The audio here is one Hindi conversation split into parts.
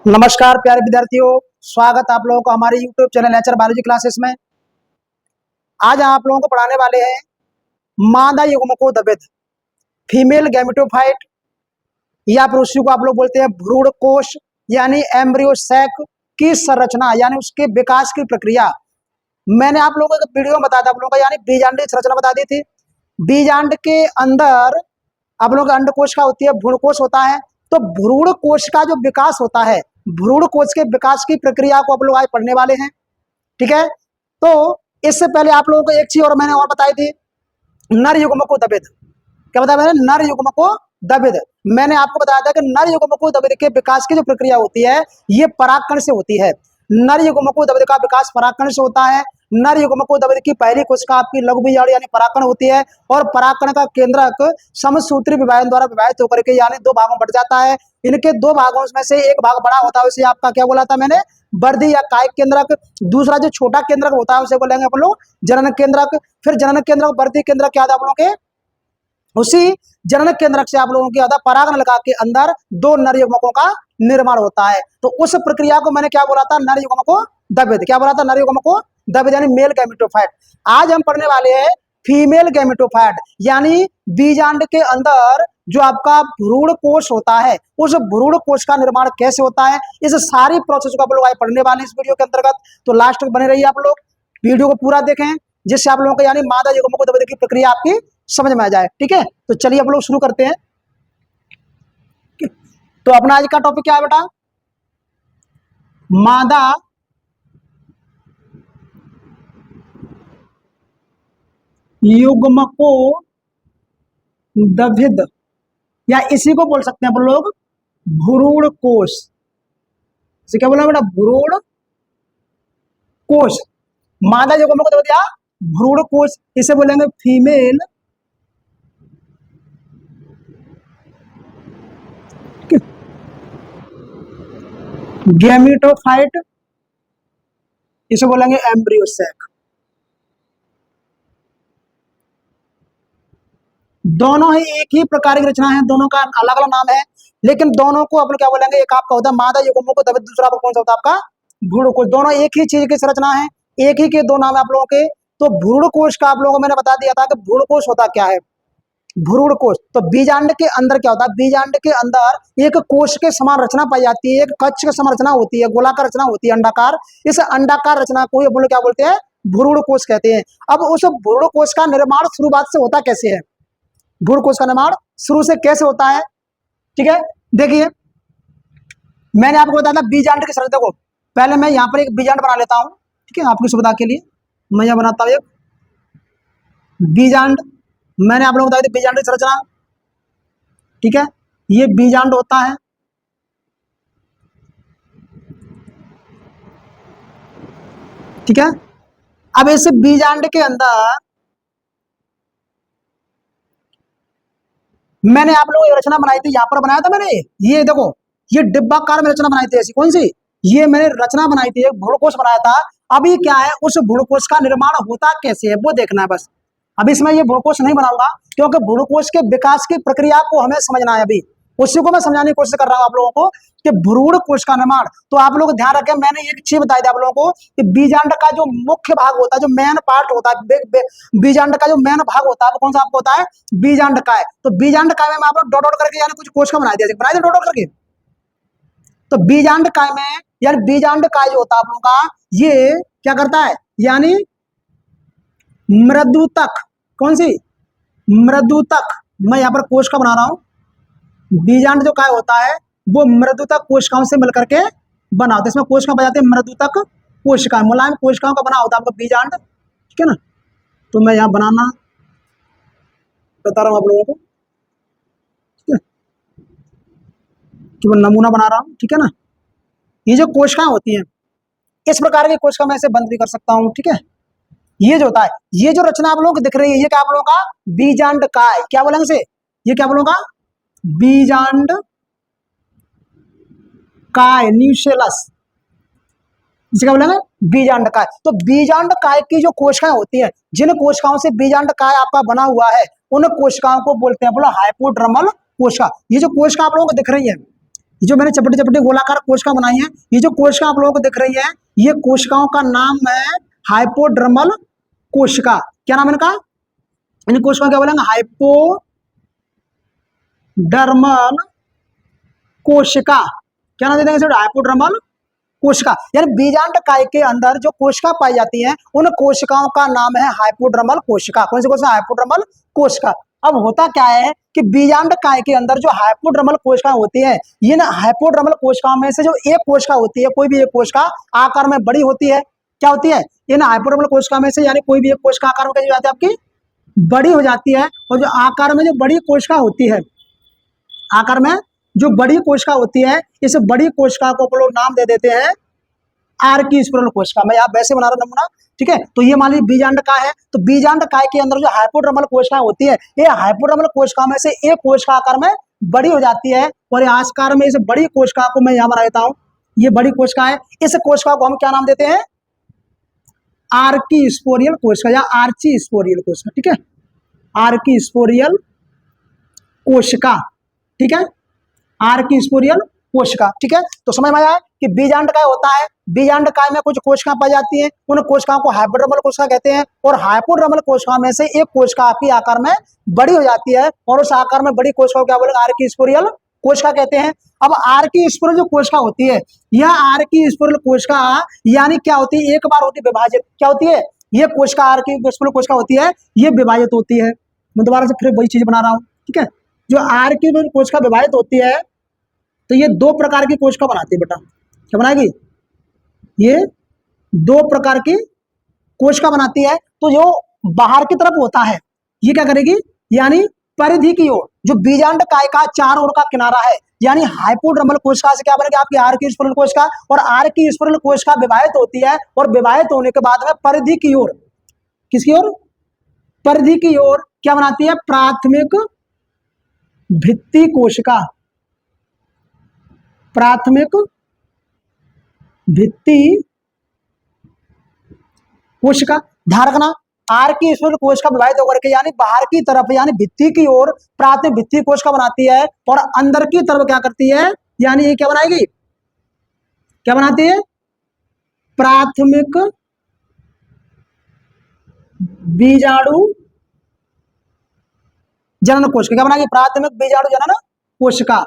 नमस्कार प्यारे विद्यार्थियों, स्वागत आप लोगों को हमारे YouTube channel nature biology classes में। आज हम आप लोगों को पढ़ाने वाले हैं मादा युग्मकोद्भिद फीमेल गैमेटोफाइट या फिर उसी को आप लोग बोलते हैं भ्रूण कोश यानी एम्ब्रियो सैक की संरचना यानी उसके विकास की प्रक्रिया। मैंने आप लोगों को एक वीडियो में बताया था आप लोगों का यानी बीजांड की संरचना बता दी थी। बीजांड के अंदर आप लोगों का अंडकोश का होती है, भ्रूण कोश होता है। तो भ्रूण कोश का जो विकास होता है, भ्रूण कोश के विकास की प्रक्रिया को आप लोग आज पढ़ने वाले हैं। ठीक है, तो इससे पहले आप लोगों को एक चीज और मैंने और बताई थी, नर युग्मकोद्भिद। क्या बताया मैंने? नर युग्मकोद्भिद। मैंने आपको बताया था कि नर युग्मकोद्भिद के विकास की जो प्रक्रिया होती है ये परागकण से होती है। नर युग्मकोद्भिद का विकास परागकण से होता है। नर युग्मकोद्भिद की पहली कोशिका आपकी लघु बीजाणु यानी परागकण होती है और परागकण का केंद्रक समसूत्री विभाजन द्वारा विभाजित होकर के यानी दो भागों में बट जाता है। इनके दो भागों में से एक भाग बड़ा होता है, उसे आपका क्या बोला था मैंने? वर्धी या कायिक केंद्रक। दूसरा जो छोटा केंद्रक होता है उसे बोलेंगे अपन लोग जनन केंद्रक। फिर जनन केंद्रक, वर्धी केंद्रक क्या था आप लोगों के? उसी जनन केंद्रक से आप लोगों की परागण लगा के अंदर दो नर युग्मकों का निर्माण होता है। तो उस प्रक्रिया को मैंने क्या बोला था? नर युग्मकोद्भिद। क्या बोला था? नर युग्मकोद्भिद यानी मेल गैमेटोफाइट। आज हम पढ़ने वाले हैं फीमेल गैमेटोफाइट यानी बीजांड के अंदर जो आपका भ्रूण कोश होता है उस भ्रूण कोश का निर्माण कैसे होता है, इस सारी प्रोसेस को आप लोग आज पढ़ने वाले हैं इस वीडियो के अंतर्गत। तो लास्ट तक बने रहिए आप लोग, वीडियो को पूरा देखें जिससे आप लोगों को यानी मादा युग्मकोद्भिद की प्रक्रिया आपकी समझ में आ जाए। ठीक है, तो चलिए आप लोग शुरू करते हैं। तो अपना आज का टॉपिक क्या है बेटा? मादा युग्मकोद्भिद या इसी को बोल सकते हैं अपन लोग भ्रूण कोश। इसे क्या बोला बेटा? भ्रूण कोश। मादा युग्मकोद्भिद या भ्रूण कोश, इसे बोलेंगे फीमेल गैमेटोफाइट, इसे बोलेंगे एम्ब्रियो सैक। दोनों ही एक ही प्रकार की रचना है, दोनों का अलग अलग नाम है, लेकिन दोनों को अपन क्या बोलेंगे? एक आपका होता है मादा युग्मकोद्भिद, दूसरा कौन सा होता है आपका? भ्रूण कोश। दोनों एक ही चीज की संरचना है, एक ही के दो नाम है आप लोगों के। तो भ्रूण कोश का आप लोगों को मैंने बता दिया था कि भ्रूण कोश होता क्या है? भ्रूण कोश। तो बीजांड के अंदर क्या होता है? बीजांड के अंदर एक कोश के समान रचना पाई जाती है, एक कक्ष के समान रचना होती है, गोलाकार रचना होती है, अंडाकार। इस अंडाकार रचना को हम लोग क्या बोलते हैं? भ्रूण कोश कहते हैं। अब उस भ्रूण कोश का निर्माण शुरुआत से होता कैसे है? भ्रूण कोश का निर्माण शुरू से कैसे होता है? ठीक है, देखिए मैंने आपको बताया था बीजांड की संरचना को। पहले मैं यहाँ पर एक बीजांड बना लेता हूँ, ठीक है, आपकी सुविधा के लिए मैं यहाँ बनाता हूँ एक बीजांड। मैंने आप लोगों को बताया था बीजांड की संरचना, ठीक है, ये बीजांड होता है। ठीक है, अब इस बीजांड के अंदर मैंने आप लोगों को रचना बनाई थी, यहां पर बनाया था मैंने, ये देखो ये डिब्बाकार में रचना बनाई थी। ऐसी कौन सी? ये मैंने रचना बनाई थी, एक भ्रूण कोश बनाया था। अभी क्या है, उस भ्रूण कोश का निर्माण होता कैसे है वो देखना है बस। अब इसमें ये भ्रूण कोश नहीं बनाऊंगा क्योंकि भ्रूण कोश के विकास की प्रक्रिया को हमें समझना है, अभी उसी को मैं समझाने की कोशिश कर रहा हूं आप लोगों को कि भ्रूण कोश का निर्माण। तो आप लोग ध्यान रखें, मैंने एक चीज बताई थी आप लोगों को कि बीजांड का जो मुख्य भाग होता है, जो मेन पार्ट होता है, बीजांड का जो मेन भाग होता है वो कौन सा आपको होता है? बीजांड काय। तो बीजांड काय में आप लोग डॉट डॉट करके यानी कुछ कोश का बना दिया डॉट डॉट करके। तो बीजांड काय में यानी बीजांड काय जो होता है आप लोगों का, ये क्या करता है? यानी मृदुतक, कौन सी? मृदुतक। मैं यहाँ पर कोश का बना रहा हूं। बीजांड जो काय होता है वो मृदुतक कोशिकाओं से मिलकर के बना होता है। इसमें कोशिका बजाते हैं मृदुतक कोशिका, मुलायम कोशिकाओं का बना होता है आपका बीजांड। ठीक है ना, तो मैं यहाँ बनाना बता रहा हूँ आप लोगों को, ठीक है, केवल नमूना बना रहा हूँ। ठीक है ना, ये जो कोशिकाएं होती हैं इस प्रकार की कोशिका मैं इसे बंद भी कर सकता हूँ। ठीक है, ये जो होता है, ये जो रचना आप लोगों को दिख रही है ये क्या आप लोगों का? बीजांड काय। क्या बोलेंगे इसे? ये क्या बोलोगा? बीजांड काय, न्यूसेलस, इसे क्या बोलेंगे? बीजांड काय। तो बीजांड काय की जो कोशिकाएं होती है, जिन कोशिकाओं से बीजांड काय आपका बना हुआ है उन कोशिकाओं को बोलते हैं बोला हाइपोड्रमल कोशिका। ये जो कोशिका आप लोगों को दिख रही है जो मैंने चपटी चपटी गोलाकार कोशिका बनाई है, ये जो कोशिका आप लोगों को दिख रही है, ये कोशिकाओं का नाम है हाइपोड्रमल कोशिका। क्या नाम है इनका? इन कोशिकाओं क्या बोलेंगे? हाइपोडर्मल कोशिका। क्या नाम दे देंगे? हाइपोड्रमल कोशिका। यानी बीजांड काय के अंदर जो कोशिका पाई जाती हैं, उन कोशिकाओं का नाम है हाइपोड्रमल कोशिका। कौन सी कोशिका? हाइपोड्रमल कोशिका। अब होता क्या है कि बीजांड काय के अंदर जो हाइपोड्रमल कोशिका होती है, ये ना हाइपोड्रमल कोशिकाओं में से जो एक कोशिका होती है, कोई भी एक कोशिका आकार में बड़ी होती है। क्या होती है? ये ना हाइपोड्रमल कोशिका में से यानी कोई भी एक कोशिका आकार में कैसी हो जाती है? आपकी बड़ी हो जाती है। और जो आकार में जो बड़ी कोशिका होती है, आकार में जो बड़ी कोशिका होती है, इस बड़ी कोशिका को हम लोग नाम दे देते हैं आर्की स्पिरल कोशिका। मैं यहाँ वैसे बना रहा हूं नमूना, ठीक है। तो ये मान लीजिए बीजांड काय है, तो बीजांड काय के अंदर जो हाइपोड्रमल कोशिका होती है, ये हाइपोड्रमल कोशिका में से एक कोशिका आकार में बड़ी हो जाती है। और ये आकार में इस बड़ी कोशिका को मैं यहाँ बना देता हूँ, ये बड़ी कोशिका है। इस कोशिका को हम क्या नाम देते हैं? आर्की स्पोरियल कोशिका या आर्ची स्पोरियल कोशिका, ठीक है। आर्की स्पोरियल कोशिका, ठीक है। आर्की स्पोरियल कोशिका, ठीक है। तो समझ में आया कि बीजांड काय होता है, बीजांड काय में कुछ कोशिकाएं पाई जाती हैं, उन कोशिकाओं को हाइपोड्रमल कोशिका कहते हैं। और हाइपोड्रमल कोशिका में से एक कोशिका आपकी आकार में बड़ी हो जाती है, और उस आकार में बड़ी कोशिका को क्या बोलेंगे? आर्की स्पोरियल कोशिका कहते हैं। अब आर्की स्पोरियल जो कोशिका होती है, यह आर्की स्पोरियल कोशिका यानी क्या होती है? एक बार होती है विभाजित। क्या होती है? ये कोशिका आर्की स्पोरियल कोशिका होती है, ये विभाजित होती है। मैं दोबारा से फिर वही चीज बना रहा हूँ, ठीक है। जो आर्की कोशिका विभाजित होती है, तो ये दो प्रकार की कोशिका बनाती है बेटा। क्या बनाएगी? ये दो प्रकार की कोशिका बनाती है। तो जो बाहर की तरफ होता है, ये क्या करेगी? यानी परिधि की ओर, जो बीजांड काय का चार ओर का किनारा है, यानी हाइपोड्रमल कोशिका से क्या बनेगी? आपकी आर्की स्पिरल कोशिका। और आर्की स्पिरल कोशिका विभाजित होती है, और विभाजित होने के बाद में परिधि की ओर, किसकी ओर? परिधि की ओर क्या बनाती है? प्राथमिक भित्ति कोशिका। प्राथमिक भित्ति कोशिका। ध्यान रखना, आर्की स्पिरल कोशिका विभाजित होकर के यानी बाहर की तरफ यानी भित्ति की ओर प्राथमिक भित्ति कोशिका बनाती है, और अंदर की तरफ क्या करती है? यानी ये क्या बनाएगी? क्या बनाती है? प्राथमिक बीजाणु जनन कोशिका। क्या बनाएगी? प्राथमिक बीजाणु जनन कोशिका।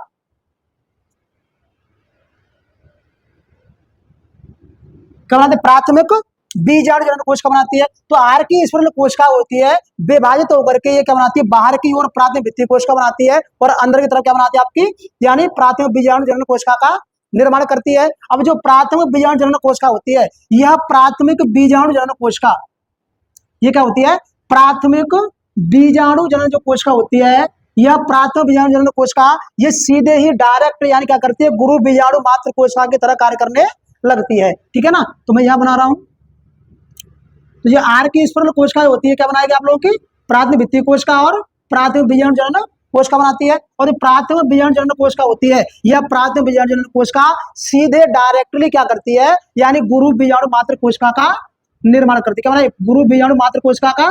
क्या बनाती है? प्राथमिक बीजाणु जनन कोशिका बनाती है। तो आर्की स्पिरल कोशिका होती है, विभाजित होकर के ये क्या बनाती है? बाहर की ओर प्राथमिक भित्ति कोशिका बनाती है, और अंदर की तरफ क्या बनाती है? आपकी यानी प्राथमिक बीजाणु जनन कोशिका का निर्माण करती है। अब जो प्राथमिक बीजाणु जनन कोशिका होती है, यह प्राथमिक बीजाणु जनन कोशिका, ये क्या होती है? प्राथमिक बीजाणु जनन जो कोशिका होती है, यह प्राथमिक बीजाणु जनन कोशिका ये सीधे ही डायरेक्ट यानी क्या करती है? गुरु बीजाणु मात्र कोशिका की तरह कार्य करने लगती है, ठीक है ना। तो मैं यहां बना रहा हूं, तो ये आर्की स्पिरल कोशिका होती है, क्या बनाएगी आप लोगों की? प्राथमिक भित्ति कोशिका और प्राथमिक बीजाणु जनन कोशिका बनाती है। और जो प्राथमिक बीजाणु जनन कोशिका होती है, यह प्राथमिक बीजाणु जनन कोशिका सीधे डायरेक्टली क्या करती है? यानी गुरु बीजाणु मात्र कोशिका का निर्माण करती है। क्या बनाए? गुरु बीजाणु मात्र कोशिका का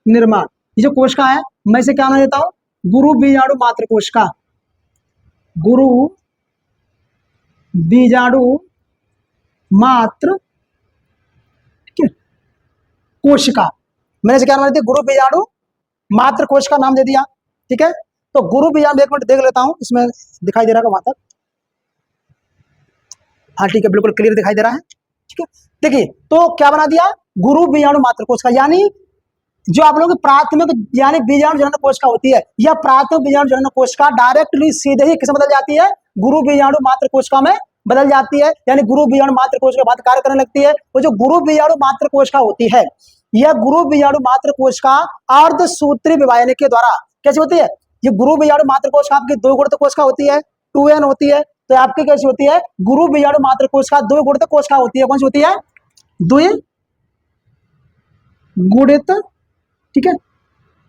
निर्माण। ये जो कोशिका है, मैं इसे क्या बना देता हूं? गुरु बीजाणु मात्र कोशिका। गुरु बीजाणु मात्र कोशिका, मैंने इसे क्या नाम दिया? गुरु बीजाणु मात्र कोशिका नाम दे दिया, ठीक है। तो गुरु बीजाणु, एक मिनट देख लेता हूं, इसमें दिखाई दे रहा है वहां तक? हाँ ठीक है, बिल्कुल क्लियर दिखाई दे रहा है, ठीक है। देखिए, तो क्या बना दिया? गुरु बीजाणु मात्र कोशिका, यानी जो आप लोगों की प्राथमिक यानी बीजाणु जनन कोशिका होती है, यह प्राथमिक बीजाणु जनन कोशिका डायरेक्टली सीधे ही किस बदल जाती है? गुरु बीजाणु मात्र कोशिका में बदल जाती है, यानी गुरु बीजाणु मात्र कोशिका बात कार्य करने लगती है। वो जो गुरु बीजाणु मात्र कोशिका होती है, यह गुरु बीजाणु मात्र कोशिका अर्धसूत्री विभाजन के द्वारा कैसी होती है? ये गुरु बीजाणु मात्र कोशिका आपकी दो गुणित कोशिका होती है, 2n होती है। तो आपकी कैसी होती है? गुरु बीजाणु मात्र कोशिका दो गुणित कोशिका होती है। कौन सी होती है? द्विगुणित, ठीक है,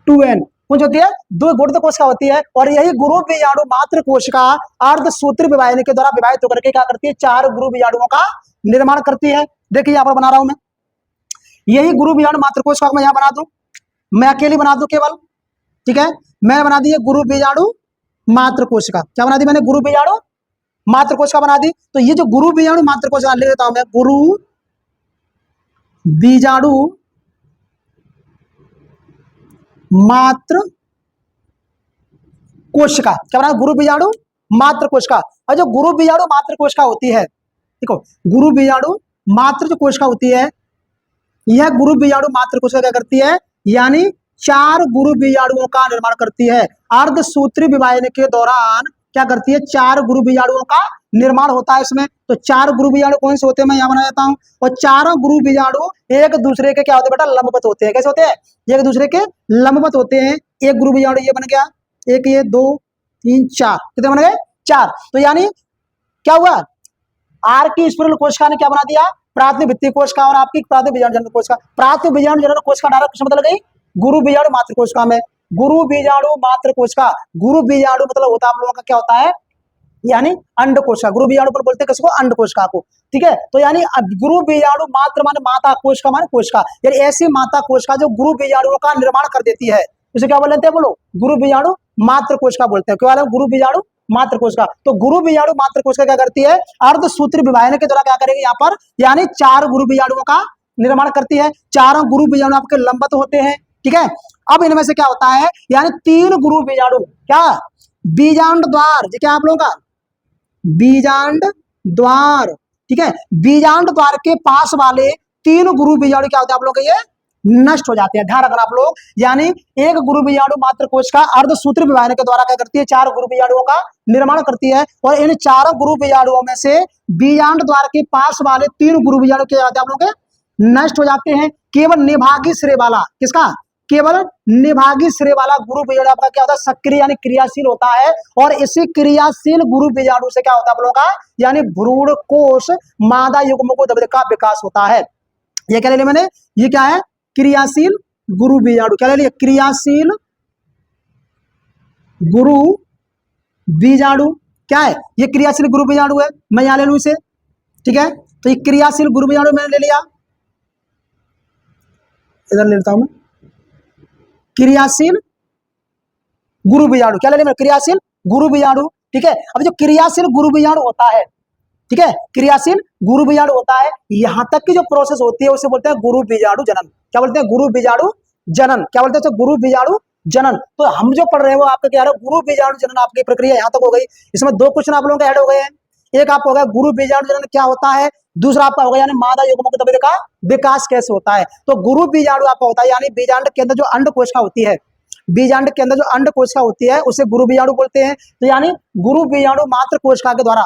2n कौन होती है? दो गुणित कोशिका होती है। और यही गुरु बीजाणु मात्र कोशिका अर्धसूत्री विभाजन के द्वारा विभाजित होकर के क्या करती है? चार गुरु बीजाणुओं का निर्माण करती है। देखिए यहाँ पर बना रहा हूं मैं, यही गुरु बीजाणु मात्र कोशिका मैं यहाँ बना दूं, मैं अकेली बना दूं केवल, ठीक है। मैं बना दी गुरु बीजाणु मात्र कोशिका। क्या बना दी मैंने? गुरु बीजाणु मात्र कोशिका बना दी। तो ये जो गुरु बीजाणु मात्र कोशिका लिख देता हूं मैं, गुरु बीजाणु मात्र कोशिका, क्या बना, गुरु बीजाणु मात्र कोशिका। और जो गुरु बीजाणु मात्र कोशिका होती है, देखो गुरु बीजाणु मात्र जो कोशिका होती है, यह गुरु बीजाणु मात्र कोशिका क्या करती है, यानी 4 गुरु बीजाणुओं का निर्माण करती है। अर्धसूत्री विभाजन के दौरान क्या करती है, 4 गुरु बीजाणुओं का निर्माण होता है इसमें। तो 4 गुरु बीजाणु कौन से होते हैं, मैं यहाँ बना देता हूँ। और चारों गुरु बीजाणु एक दूसरे के क्या होते हैं बेटा, लंबवत होते हैं। कैसे होते हैं, एक दूसरे के लंबवत होते हैं। एक गुरु बीजाणु ये बन गया, एक ये 2 3 4, कितने बन गए, 4। तो यानी क्या हुआ, आर की स्पिरल कोशिका ने क्या बना दिया, प्राथमिक भित्ति कोशिका और आपकी प्राथमिक बीजाणु जनन कोशिका। प्राथमिक बीजाणु जनन कोशिका डायरेक्ट किसमें बदल गई, गुरु बीजाणु मात्र कोशिका में। गुरु बीजाणु मात्र कोशिका, गुरु बीजाणु मतलब होता है आप लोगों का क्या होता है, यानी अंड कोशिका। गुरु बीजाणु पर बोलते हैं किसको, अंड कोशिका को, ठीक है। तो यानी गुरु बीजाणु मात्र माने माता, कोशिका माने कोशिका, यानी ऐसी माता कोशिका जो गुरु बीजाणुओं का निर्माण कर देती है, उसे क्या बोलते हैं, बोलो गुरु बीजाणु मात्र कोशिका बोलते हैं। क्या वाला, गुरु बीजाणु मात्र कोशिका। तो गुरु बीजाणु मात्र कोशिका क्या करती है, अर्धसूत्री विभाजन के द्वारा क्या करेगी यहाँ पर, यानी 4 गुरु बीजाणुओं का निर्माण करती है। चारों गुरु बीजाणु आपके लंबवत होते हैं, ठीक है। अब इनमें से क्या होता है, यानी 3 गुरु बीजाणु, क्या बीजांड द्वार, क्या आप लोगों का बीजांड द्वार, ठीक है। बीजांड द्वार के पास वाले 3 गुरु बीजाणु क्या होते हैं आप लोग के, ये नष्ट हो जाते हैं। ध्यान रखना आप लोग, यानी एक गुरु बीजाणु मात्र कोशिका अर्धसूत्री विभाजन के द्वारा क्या करती है, 4 गुरु बीजाणुओं का निर्माण करती है। और इन 4 गुरु बीजाणुओं में से बीजांड द्वार के पास वाले 3 गुरु बीजाणु क्या होते हैं आप लोग के, नष्ट हो जाते हैं। केवल निभागी श्रेय वाला, किसका, केवल निभागी श्रेय वाला गुरु बीजाणु आपका क्या होता है, सक्रिय यानी क्रियाशील होता है। और इसी क्रियाशील गुरु बीजाणु से क्या होता है आप लोगों का, यानी भ्रूण कोश मादा युग्मकोद्भव का विकास होता है। ये क्या ले लिया मैंने, ये क्या है, क्रियाशील गुरु बीजाणु। क्या ले लिया, क्रियाशील गुरु बीजाणु क्या है, ये क्रियाशील गुरु बीजाणु है। मैं यहां ले लू इसे, ठीक है। तो ये क्रियाशील गुरु बीजाणु मैंने ले लिया, इधर ले लेता हूं मैं, क्रियाशील गुरु बीजाणु। क्या ले लिया, क्रियाशील गुरु बीजाणु, ठीक है। अब जो क्रियाशील गुरु बीजाणु होता है, ठीक है, क्रियाशील गुरु बीजाणु होता है, यहां तक की जो प्रोसेस होती है उसे बोलते हैं गुरु बीजाणु जनन। क्या बोलते हैं, गुरु बीजाणु जनन। क्या बोलते हैं, गुरु बीजाणु जनन। तो हम जो पढ़ रहे हैं वो आपका क्या है, गुरु बीजाणु जनन आपकी प्रक्रिया यहां तक हो गई। इसमें 2 क्वेश्चन आप लोगों के ऐड हो गए हैं। एक आपका हो गया गुरु बीजाणु जनन क्या होता है, दूसरा आपका होगा यानी मादा युग्मकोद्भव का विकास कैसे होता है। तो गुरु बीजाणु आपका होता है, यानी बीजांड के अंदर जो अंड कोशिका होती है, बीजांड के अंदर जो अंड कोशिका होती है उसे गुरु बीजाणु बोलते हैं। तो यानी गुरु बीजाणु मात्र कोशिका के द्वारा,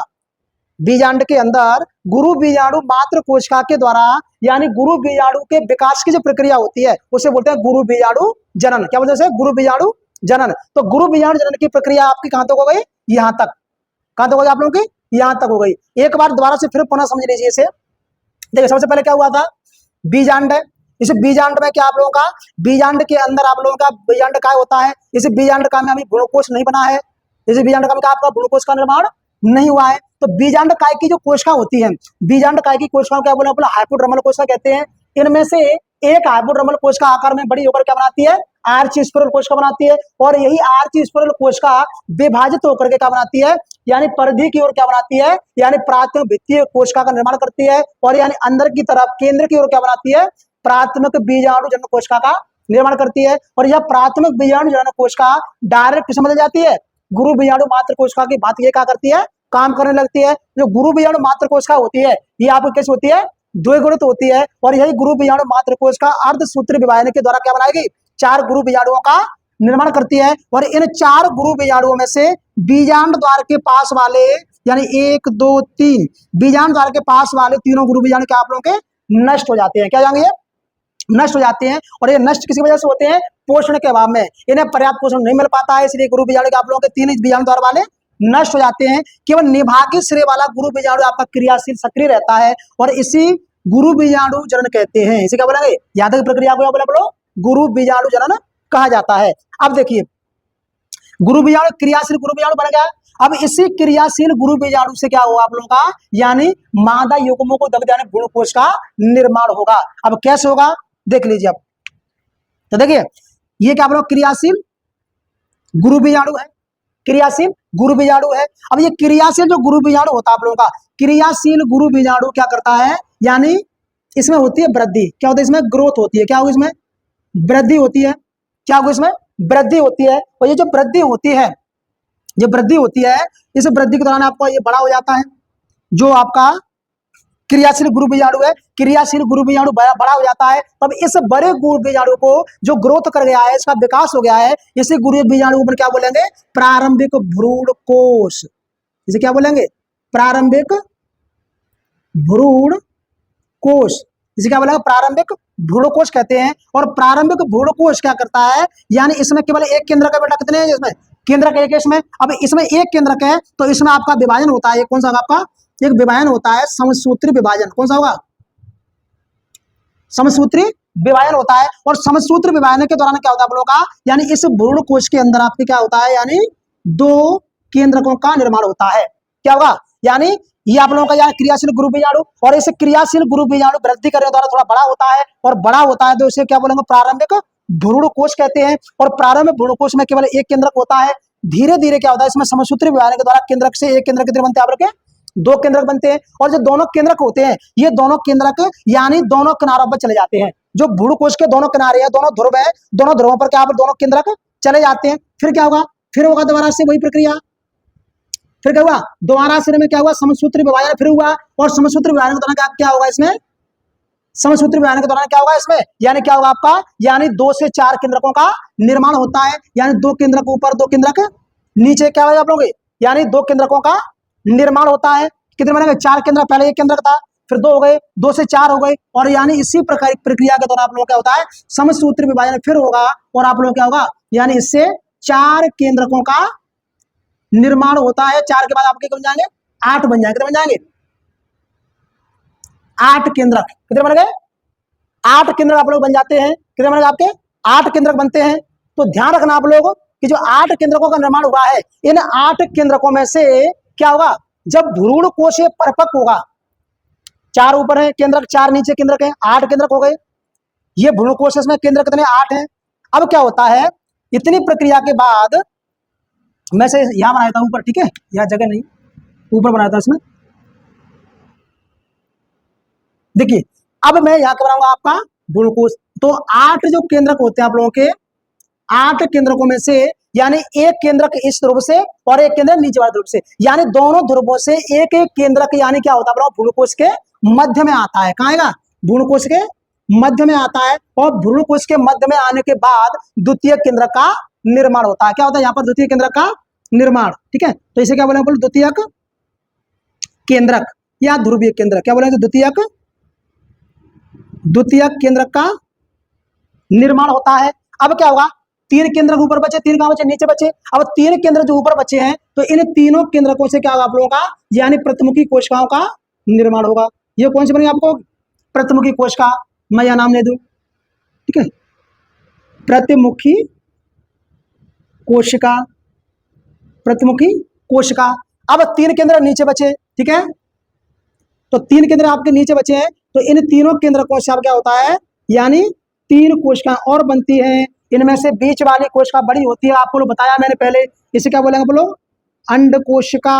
बीजांड के अंदर गुरु बीजाणु मात्र कोशिका के द्वारा, यानी गुरु बीजाणु के विकास की जो प्रक्रिया होती है उसे बोलते हैं गुरु बीजाणु जनन। क्या बोलते हैं, गुरु बीजाणु जनन। तो गुरु बीजाणु जनन की प्रक्रिया आपकी कहां तक हो गई, यहां तक। कहां तक हो गई आप लोगों की, यहां तक हो गई। एक बार दोबारा से फिर पुनः समझ लीजिए इसे। देखिए सबसे पहले क्या हुआ था, बीजांड है। इस बीजांड में क्या आप लोगों का, बीजांड के अंदर आप लोगों का बीजांड काय होता है, इस बीजांड का में अभी भ्रूणकोश नहीं बना है, इस बीजांड का में आपका भ्रूणकोश का निर्माण नहीं हुआ है। तो बीजांड काय की जो कोशिका होती है, बीजांड काय की कोशिका क्या बोला, हाइपोड्रमल कोशिका कहते हैं। इनमें से एक हाइपोड्रमल कोशिका आकार में बड़ी होकर क्या बनाती है, आर्च स्पिरल कोशिका बनाती है। और यही आर्च स्पिरल कोशिका विभाजित होकर के क्या बनाती है, यानी परिधि की ओर क्या बनाती है, यानी प्राथमिक भित्तीय कोशिका का निर्माण करती है। और यानी अंदर की तरफ केंद्र की ओर क्या बनाती है, प्राथमिक बीजाणु जनन कोशिका का निर्माण करती है। और यह प्राथमिक बीजाणु जनन कोशिका डायरेक्ट किसमें बदल जाती है, गुरु बीजाणु मात्र कोशिका की बात ये क्या करती है, काम करने लगती है। जो गुरु बीजाणु मात्र कोशिका होती है ये आपको कैसे होती है, द्विगुणित होती है। और यही गुरु बीजाणु मात्र कोशिका अर्धसूत्री विभाजन के द्वारा क्या बनाएगी, 4 गुरु बीजाणुओं का निर्माण करती है। और इन 4 गुरु बीजाणुओं में से बीजांड द्वार के पास वाले, यानी 1 2 3 बीजांड द्वार के पास वाले तीनों गुरु बीजाणु क्या आप लोगों के नष्ट हो जाते हैं। क्या जाएंगे, नष्ट हो जाते हैं। और ये नष्ट किसी वजह से होते हैं, पोषण के अभाव में, इन्हें पर्याप्त पोषण नहीं मिल पाता है, इसलिए गुरु बीजाणु के आप लोगों के 3 बीजाणु द्वार वाले नष्ट हो जाते हैं। केवल निभागी श्रेय वाला गुरु बीजाणु आपका क्रियाशील सक्रिय रहता है और इसी गुरु बीजाणु जनन कहते हैं। इसे क्या बोलेंगे, याद की प्रक्रिया को बोला बोलो, गुरु बीजाणु जनन कहा जाता है। अब देखिए गुरु बीजाणु क्रियाशील गुरु बीजाणु बन गया। अब इसी क्रियाशील गुरु बीजाणु से क्या होगा आप लोगों का, यानी मादा युग्मों को दब जाने भ्रूणकोश का निर्माण होगा। अब कैसे होगा देख लीजिए। अब तो देखिए ये क्या आप लोग क्रियाशील गुरु बीजाणु है, क्रियाशील गुरु बीजाणु है। अब ये क्रियाशील जो गुरु बीजाणु होता है आप लोगों का, क्रियाशील गुरु बीजाणु क्या करता है, यानी इसमें होती है वृद्धि। क्या होता है इसमें, ग्रोथ होती है। क्या होगी इसमें, वृद्धि होती है। क्या होगी इसमें, वृद्धि होती है। और ये जो वृद्धि होती है, जो वृद्धि होती है, इस वृद्धि के दौरान आपका ये बड़ा हो जाता है। जो आपका क्रियाशील गुरु बीजाणु है, क्रियाशील गुरु बीजाणु बड़ा हो जाता है। तब इस बड़े गुरु बीजाणु को जो ग्रोथ कर गया है, इसका विकास हो गया है, इसी गुरु बीजाणु को क्या बोलेंगे, प्रारंभिक भ्रूण कोश। इसे क्या बोलेंगे, प्रारंभिक भ्रूण कोश। इसे क्या बोलेंगे, प्रारंभिक भ्रूण कोश कहते हैं। और प्रारंभिक भ्रूण कोश क्या करता है, यानी इसमें केवल एक केंद्रक है बेटा, कितने हैं इसमें, केंद्रक एक है इसमें। अब इसमें एक केंद्रक है तो इसमें आपका विभाजन होता है। कौन सा आपका, एक विभाजन होता है समसूत्री विभाजन। कौन सा होगा, समसूत्री विभाजन होता है। और समसूत्र विभाजन के दौरान क्या होता है आप लोगों का, यानी इस भ्रूण कोश के अंदर आपके क्या होता है, यानी दो केंद्रकों का निर्माण होता है। क्या होगा, यानी ये आप लोगों का यानी क्रियाशील गुरु बीजाणु, और इस क्रियाशील गुरु बीजाणु वृद्धि करने द्वारा थोड़ा बड़ा होता है, और बड़ा होता है तो इसे क्या बोलेंगे, प्रारंभिक भ्रूण कोश कहते हैं। और प्रारंभिक भ्रूण कोश में केवल एक केंद्रक होता है। धीरे धीरे क्या होता है, इसमें समसूत्री विभाजन के द्वारा केंद्रक से एक केंद्रक कितने बनते हैं आप लोग के, दो केंद्रक बनते हैं। और जो दोनों केंद्रक होते हैं, ये दोनों केंद्रक यानी दोनों किनारों पर चले जाते हैं। जो भ्रूण कोश के दोनों किनारे हैं, दोनों ध्रुव है, दोनों ध्रुवों पर क्या दोनों केंद्रक चले जाते हैं। फिर क्या होगा, फिर होगा दोबारा से वही प्रक्रिया। फिर क्या हुआ, दोबारा से में क्या हुआ, समसूत्री विभाजन फिर हुआ। और समसूत्री विभाजन के दौरान क्या होगा इसमें, समसूत्री विभाजन के दौरान क्या होगा इसमें, यानी क्या होगा आपका, यानी 2 से 4 केंद्रकों का निर्माण होता है। यानी 2 केंद्रक ऊपर, 2 केंद्रक नीचे, क्या होगा आप लोग, यानी 2 केंद्रकों का निर्माण होता है। कितने बनेंगे, 4 केंद्र, पहले एक केंद्रक था, फिर 2 हो गए, 2 से 4 हो गए। और यानी इसी प्रकार प्रक्रिया के दौरान आप लोग क्या होता है, समसूत्री विभाजन फिर होगा। और आप लोग क्या होगा, यानी इससे 4 केंद्रकों का निर्माण होता है। 4 के बाद आपके बन जाएंगे 8 बन जाएंगे। कितने बन जाएंगे, 8 केंद्रक। कितने बन गए, 8 केंद्रक आप लोग बन जाते हैं। कितने बन गए आपके, 8 केंद्रक बनते हैं। तो ध्यान रखना आप लोग कि जो 8 केंद्रकों का निर्माण हुआ है, इन 8 केंद्रकों में से क्या होगा, जब भ्रूण कोश परिपक्व होगा, 4 ऊपर है केंद्रक, 4 नीचे केंद्रक है, 8 केंद्रक हो गए। ये भ्रूण कोश में केंद्र कितने, 8 है। अब क्या होता है, इतनी प्रक्रिया के बाद, मैं से यहां बनाया था ऊपर, ठीक है, यहां जगह नहीं, ऊपर बनाया था इसमें। देखिए अब मैं यहां क्या बनाऊंगा, आपका भ्रूण कोश। तो 8 जो केंद्रक होते हैं आप लोगों के, 8 केंद्रकों में से यानी एक केंद्रक इस ध्रुव से और एक केंद्रक नीचे वाले ध्रुव से, यानी दोनों ध्रुवों से एक एक केंद्रक, यानी क्या होता है भ्रूण कोश के मध्य में आता है। कहाँ आएगा, भ्रूण कोश के मध्य में आता है। और भ्रूण कोश के मध्य में आने के बाद द्वितीय केंद्रक का निर्माण होता है। क्या होता है यहाँ पर, द्वितीय केंद्रक का निर्माण। ठीक है, तो इसे क्या बोलेंगे, द्वितीयक केंद्रक या ध्रुवीय केंद्रक। क्या बोलेंगे, द्वितीयक केंद्रक का निर्माण होता है। अब क्या होगा, 3 केंद्र ऊपर बचे, 3 कहां बचे, नीचे बचे। अब 3 केंद्र जो ऊपर बचे हैं, तो इन तीनों केंद्रकों से क्या होगा आप लोगों का, यानी प्रतिमुखी कोशिकाओं का निर्माण होगा। ये कौन सी बनेगी आपको, प्रतिमुखी कोशिका, मैं यह नाम दे दूं, ठीक है, प्रतिमुखी कोशिका, प्रतिमुखी कोशिका। अब 3 केंद्र नीचे बचे, ठीक है, तो 3 केंद्र आपके नीचे बचे हैं। तो इन तीनों केंद्रकों से अब क्या होता है, यानी 3 कोशिकाएं और बनती हैं। इनमें से बीच वाली कोशिका बड़ी होती है, आपको बताया मैंने पहले। इसे क्या बोलेंगे, बोलो अंड कोशिका।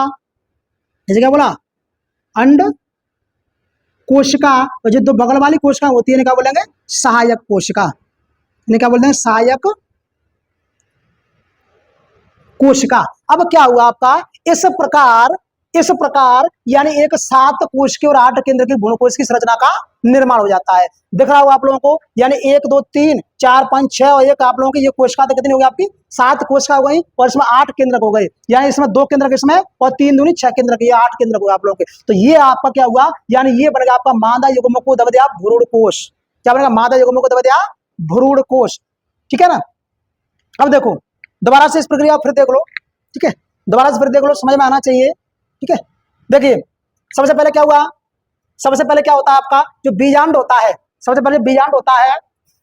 इसे क्या बोला, अंड कोशिका। और जो 2 बगल वाली कोशिका होती है इन्हें क्या बोलेंगे, सहायक कोशिका। इन्हें क्या बोलते हैं, सहायक कोशिका। अब क्या हुआ आपका, इस प्रकार यानी एक 7 कोश के और 8 केंद्र के भ्रूण कोश की संरचना का निर्माण हो जाता है। दिख रहा होगा आप लोगों को, यानी 1 2 3 4 5 6 और 1 आप लोगों की ये कोशिका तो कितनी हो गई आपकी, 7 कोशिका हो गई। और इसमें 8 केंद्र हो गए, यानी इसमें 2 केंद्र इसमें और 3 दूनी 6 केंद्र के, 8 केंद्र हो गए आप लोगों के। तो ये आपका क्या हुआ, यानी ये बन गया आपका मादा युग्मकोद्भवद्या भ्रूण कोश। क्या बनेगा, मादा युग्मकोद्भवद्या भ्रूण कोश। ठीक है ना। अब देखो दोबारा से इस प्रक्रिया फिर देख लो, ठीक है, दोबारा से फिर देख लो, समझ में आना चाहिए। ठीक है, देखिए सबसे पहले क्या हुआ, सबसे पहले क्या होता है आपका जो बीजांड होता है, सबसे पहले बीजांड होता है।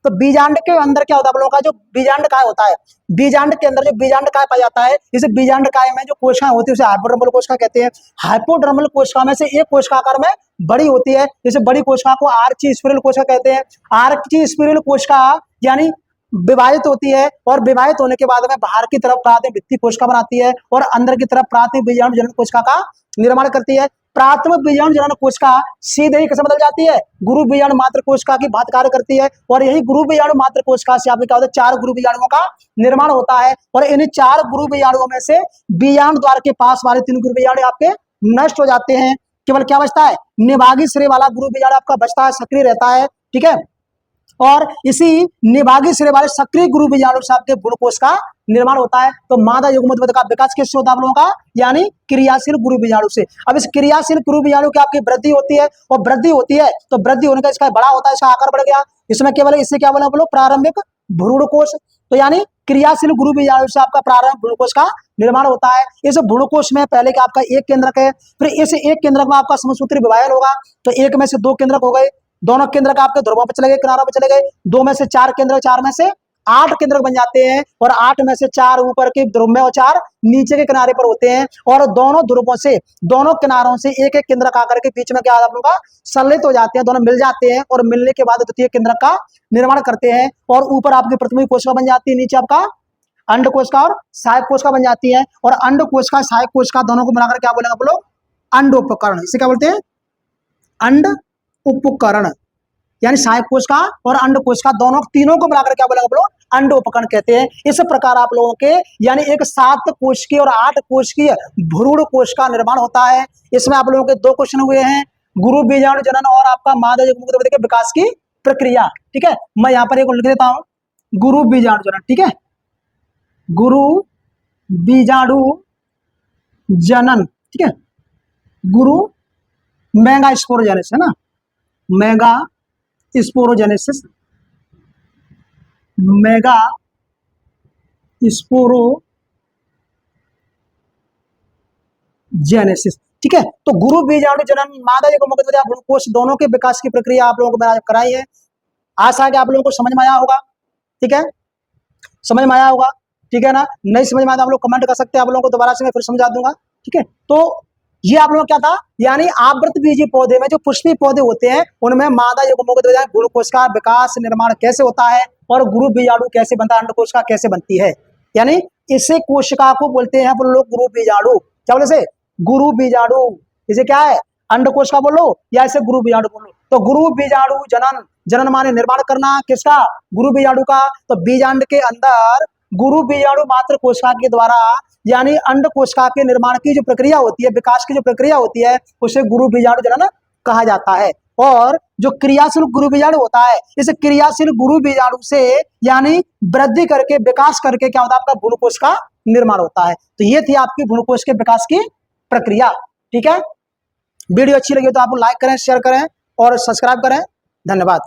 तो बीजांड के अंदर क्या होता है आप लोगों का, जो बीजांड काय होता है, बीजांड के अंदर जो बीजांड काय पाया जाता है, इस बीजांड काय में जो कोशिकाएं होती है उसे हाइपोडर्मल कोशिका कहते हैं। हाइपोडर्मल कोशिका में से एक कोशिका आकार में बड़ी होती है, जैसे बड़ी कोशिका को आर्ची स्पिरल कोशिका कहते हैं। आर्ची स्पिरल कोशिका यानी विभाजित होती है और विभाजित होने के बाद में बाहर की तरफ प्राथमिक भित्ति कोशिका बनाती है और अंदर की तरफ प्राथमिक बीजाणु जनन कोशिका का निर्माण करती है। प्राथमिक बीजाणु जनन कोशिका सीधे ही कैसे बदल जाती है, गुरु बीजाणु मात्र कोशिका की भांति कार्य करती है और यही गुरु बीजाणु मात्र कोशिका से आपके क्या होता है, 4 गुरु बीजाणुओं का निर्माण होता है और इन 4 गुरु बीजाणुओं में से बीजाणु द्वार के पास वाले 3 गुरु बीजाणु आपके नष्ट हो जाते हैं। केवल क्या बचता है, निभागी सिरे वाला गुरु बीजाणु आपका बचता है, सक्रिय रहता है। ठीक है, और इसी निभागी सिरे वाले सक्रिय गुरु बीजाणु से आपके भ्रूणकोश का निर्माण होता है। तो मादा युग्मोद्भव का विकास किससे होता है आप लोगों का, यानी क्रियाशील गुरु बीजाणु से। अब इस क्रियाशील गुरु बीजाणु की आपकी वृद्धि होती है और वृद्धि होती है तो वृद्धि होने का इसका बड़ा होता है, इसका आकार बढ़ गया। इसमें केवल इससे क्या बोले आप लोग, प्रारंभिक भ्रूणकोश। तो यानी क्रियाशील गुरु बीजाणु से आपका प्रारंभिक भ्रूणकोश का निर्माण होता है। इस भ्रूणकोश में पहले का आपका एक केंद्रक है, फिर इस एक केंद्रक में आपका समसूत्री विभाजन होगा तो एक में से 2 केंद्रक हो गए, दोनों केंद्रक आपके ध्रुवों पर चले गए, किनारों पर चले गए, 2 में से 4 केंद्रक, 4 में से 8 केंद्रक बन जाते हैं और 8 में से 4 ऊपर के ध्रुव में और 4 नीचे के किनारे पर होते हैं और दोनों ध्रुवों से, दोनों किनारों से एक एक केंद्रक आकर के बीच में क्या आप लोगों का संलित हो जाते हैं, दोनों मिल जाते हैं और मिलने के बाद द्वितीय केंद्रक का निर्माण करते हैं और ऊपर आपकी प्रथम कोशिका बन जाती है, नीचे आपका अंड कोशिका और सहायक कोशिका बन जाती है और अंड कोशिका सहायक कोशिका दोनों को मिलाकर क्या बोलेंगे आप लोग, अंडोपकरण। इसे क्या बोलते हैं, अंड उपकरण, यानी सहायक कोशिका और अंड कोशिका दोनों तीनों को मिलाकर क्या बोलेंगे आप लोग, अंडोपकरण कहते हैं। इस प्रकार आप लोगों के यानी एक 7 कोशिकीय और 8 कोशिकीय भ्रूण कोश का निर्माण होता है। इसमें आप लोगों के 2 क्वेश्चन हुए हैं, गुरु बीजाणु जनन और आपका मादा युग्मोद्भव के विकास की प्रक्रिया। ठीक है, मैं यहाँ पर एक लिख देता हूं, गुरु बीजाणु जनन। ठीक है, गुरु बीजाणु जनन। ठीक है, गुरु मेगा स्पोरोजेनेसिस है ना, मेगा स्पोरोजेनेसिस, मेगा स्पोरोजेनेसिस। ठीक है, तो गुरु बीजाणु जनन मादा युग्मोद्भव भ्रूणकोश दोनों के विकास की प्रक्रिया आप लोगों को मैंने कराई है। आशा है कि आप लोगों को समझ में आया होगा। ठीक है, समझ में आया होगा। ठीक है ना, नहीं समझ में आया तो आप लोग कमेंट कर सकते हैं, आप लोगों को दोबारा से मैं फिर समझा दूंगा। ठीक है, तो ये आप लोगों क्या था, यानी आवृत बीजी पौधे में जो पुष्पी पौधे होते हैं उनमें मादा युग्मोद्भव भ्रूणकोश का विकास निर्माण कैसे होता है और गुरु बीजाणु कैसे बनता है, अंडकोश का कैसे बनती है, यानी इसे कोशिका को बोलते हैं अपन लोग गुरु बीजाणु। क्या बोले से, गुरु बीजाणु। इसे क्या है, अंडकोश का बोलो या इसे गुरु बीजाणु बोलो। तो गुरु बीजाणु जनन, जनन माने निर्माण करना किसका, गुरु बीजाणु का। तो बीजांड के अंदर गुरु बीजाणु मात्र कोशिका के द्वारा यानी अंड कोशिका के निर्माण की जो प्रक्रिया होती है, विकास की जो प्रक्रिया होती है, उसे गुरु बीजाणु जनन कहा जाता है। और जो क्रियाशील गुरु बीजाणु होता है, इस क्रियाशील गुरु बीजाणु से यानी वृद्धि करके विकास करके क्या होता है, आपका भ्रूणकोश का निर्माण होता है। तो ये थी आपकी भ्रूणकोश के विकास की प्रक्रिया। ठीक है, वीडियो अच्छी लगी तो आप लाइक करें, शेयर करें और सब्सक्राइब करें। धन्यवाद।